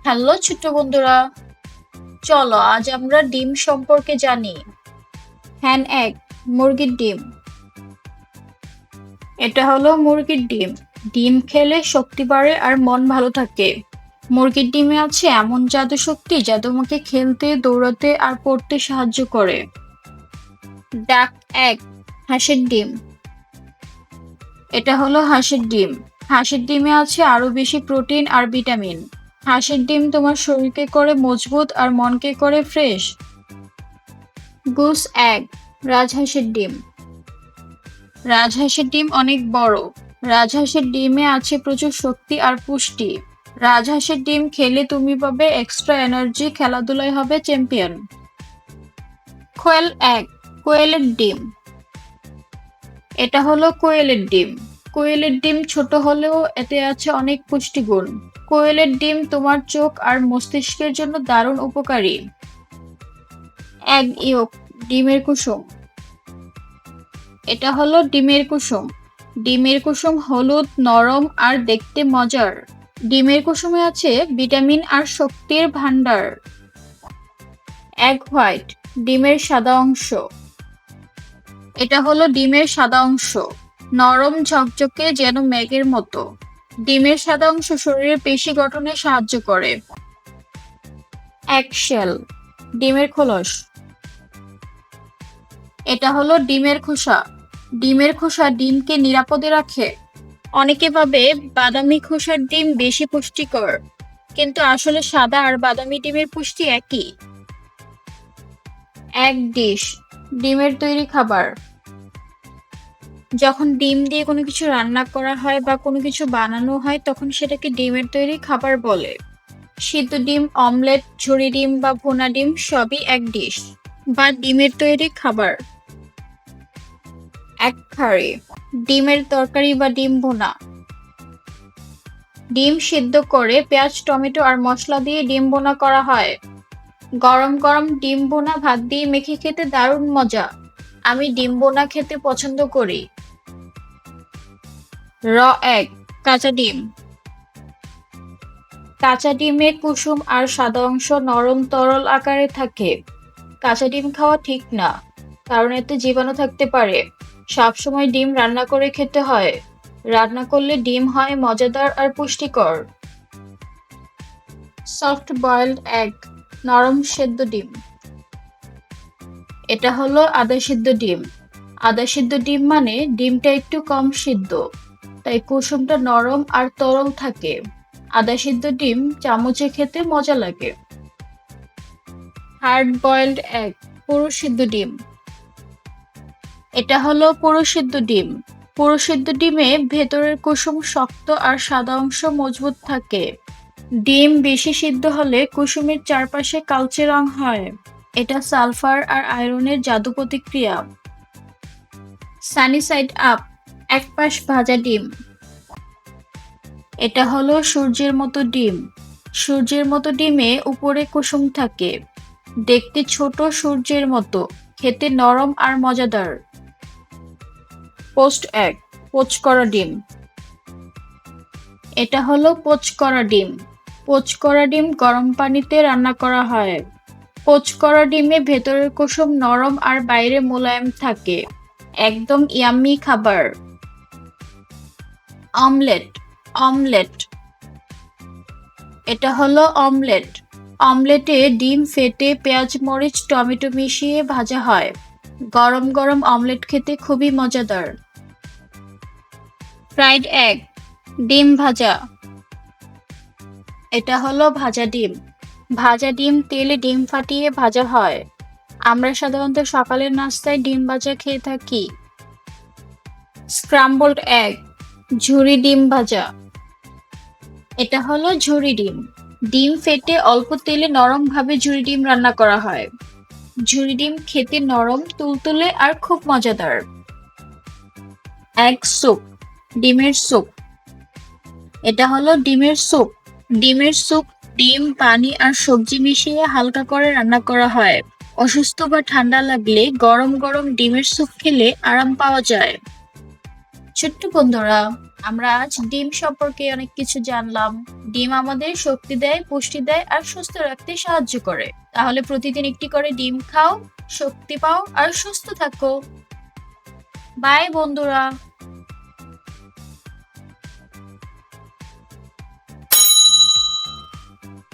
Hello ছোট্ট বন্ধুরা, চলো আজ আমরা ডিম সম্পর্কে জানি। হ্যান এক, মুরগির ডিম। এটা হলো মুরগির ডিম। ডিম খেলে শক্তি বাড়ে আর মন ভালো থাকে। মুরগির ডিমে আছে এমন জাদু শক্তি যা তোমাকে খেলতে, দৌড়াতে আর পড়তে সাহায্য করে। ডাক এক, হাঁসের ডিম। এটা হলো হাঁসের ডিম। হাঁসের ডিমে আছে আরো বেশি প্রোটিন আর ভিটামিন। হাঁসের ডিম তোমার শরীরকে করে মজবুত আর মনকে করে ফ্রেশ। গুস এক, রাজহাঁসের ডিম। রাজহাঁসের ডিম অনেক বড়। রাজহাঁসের ডিমে আছে প্রচুর শক্তি আর পুষ্টি। রাজহাঁসের ডিম খেলে তুমি পাবে এক্সট্রা এনার্জি, খেলাধুলায় হবে চ্যাম্পিয়ন। কোয়েল এক, কোয়েলের ডিম। এটা হলো কোয়েলের ডিম। কোয়েলের ডিম ছোট হলেও এতে আছে অনেক পুষ্টিগুণ। কোয়েলের ডিম তোমার চোখ আর মস্তিষ্কের জন্য দারুণ উপকারী। এগ ইয়ক, ডিমের কুসুম। এটা হলো ডিমের কুসুম। ডিমের কুসুম হলুদ, নরম আর দেখতে মজার। ডিমের কুসুমে আছে ভিটামিন আর শক্তির ভান্ডার। এগ হোয়াইট, ডিমের সাদা অংশ। এটা হলো ডিমের সাদা অংশ। নরম ঝকঝকে যেন মেঘের মতো। ডিমের সাদা অংশ শরীরের পেশি গঠনে সাহায্য করে। এগ শেল, ডিমের খোলস। এটা হলো ডিমের খোসা। ডিমের খোসা ডিমকে নিরাপদে রাখে। অনেকে ভাবে বাদামি খোসার ডিম বেশি পুষ্টিকর, কিন্তু আসলে সাদা আর বাদামি ডিমের পুষ্টি একই। এক ডিশ, ডিমের তৈরি খাবার। যখন ডিম দিয়ে কোনো কিছু রান্না করা হয় বা কোনো কিছু বানানো হয় তখন সেটাকে ডিমের তৈরি খাবার বলে। সিদ্ধ ডিম, অমলেট, ঝুরি ডিম বা ভুনা ডিম সবই এক ডিশ বা ডিমের তৈরি খাবার। এক কারি, ডিমের তরকারি বা ডিম ভুনা। ডিম সিদ্ধ করে পেঁয়াজ, টমেটো আর মশলা দিয়ে ডিম ভুনা করা হয়। গরম গরম ডিম ভুনা ভাত দিয়ে মেখে খেতে দারুণ মজা। আমি ডিম ভুনা খেতে পছন্দ করি। র এগ, কাঁচা ডিম। কাঁচা ডিমে কুসুম আর সাদা অংশ নরম তরল আকারে থাকে। কাঁচা ডিম খাওয়া ঠিক না, কারণ এতে জীবাণু থাকতে পারে। সবসময় ডিম রান্না করে খেতে হয়। রান্না করলে ডিম হয় মজাদার আর পুষ্টিকর। সফট বয়েলড এগ, নরম সেদ্ধ ডিম। এটা হলো আধা সিদ্ধ ডিম। আধা সিদ্ধ ডিম মানে ডিমটা একটু কম সিদ্ধ, তাই কুসুমটা নরম আর তরল থাকে। আধা সিদ্ধ ডিম চামচে খেতে মজা লাগে। হার্ড বয়েলড এগ, পুরো সিদ্ধ ডিম। এটা হলো পুরো সিদ্ধ ডিম। পুরো সিদ্ধ ডিমে ভেতরের কুসুম শক্ত আর সাদা অংশ মজবুত থাকে। ডিম বেশি সিদ্ধ হলে কুসুমের চারপাশে কালচে রং হয়। এটা সালফার আর আয়রনের জাদু প্রতিক্রিয়া। সানি সাইড আপ, এক পাশ ভাজা ডিম। এটা হলো সূর্যের মতো ডিম। সূর্যের মতো ডিমে উপরে কুসুম থাকে। দেখতে ছোট সূর্যের মতো, খেতে নরম আর মজাদার। পোস্ট এগ, পোচ করা ডিম। এটা হলো পোচ করা ডিম। পোচ করা ডিম গরম পানিতে রান্না করা হয়। পোচ করা ডিমে ভেতরের কুসুম নরম আর বাইরে মোলায়েম থাকে। একদম ইয়াম্মি খাবার। Omelette, omelette. এটা হলো অমলেট। অমলেটে ডিম ফেটে পেঁয়াজ, মরিচ, টমেটো মিশিয়ে ভাজা হয়। গরম গরম অমলেট খেতে খুবই মজাদার। ফ্রাইড এগ, ডিম ভাজা। এটা হলো ভাজা ডিম। ভাজা ডিম তেলে ডিম ফাটিয়ে ভাজা হয়। আমরা সাধারণত সকালের নাস্তায় ডিম ভাজা খেয়ে থাকি। স্ক্রাম্বলড এগ, ঝুরি ডিম ভাজা। এটা হলো ঝুরি ডিম। ডিম ফেটে অল্প তেলে নরম ভাবে ঝুরি ডিম রান্না করা হয়। ঝুরি ডিম খেতে নরম, তুলতুলে আর খুব মজাদার। এগ স্যুপ, ডিমের স্যুপ। এটা হলো ডিমের স্যুপ। ডিমের স্যুপ ডিম, পানি আর সবজি মিশিয়ে হালকা করে রান্না করা হয়। অসুস্থ বা ঠান্ডা লাগলে গরম গরম ডিমের স্যুপ খেলে আরাম পাওয়া যায়। ছোট্ট বন্ধুরা, আমরা আজ ডিম সম্পর্কে অনেক কিছু জানলাম। ডিম আমাদের শক্তি দেয়, পুষ্টি দেয় আর সুস্থ রাখতে সাহায্য করে। তাহলে প্রতিদিন একটি করে ডিম খাও, শক্তি পাও আর সুস্থ থাকো। বাই বন্ধুরা।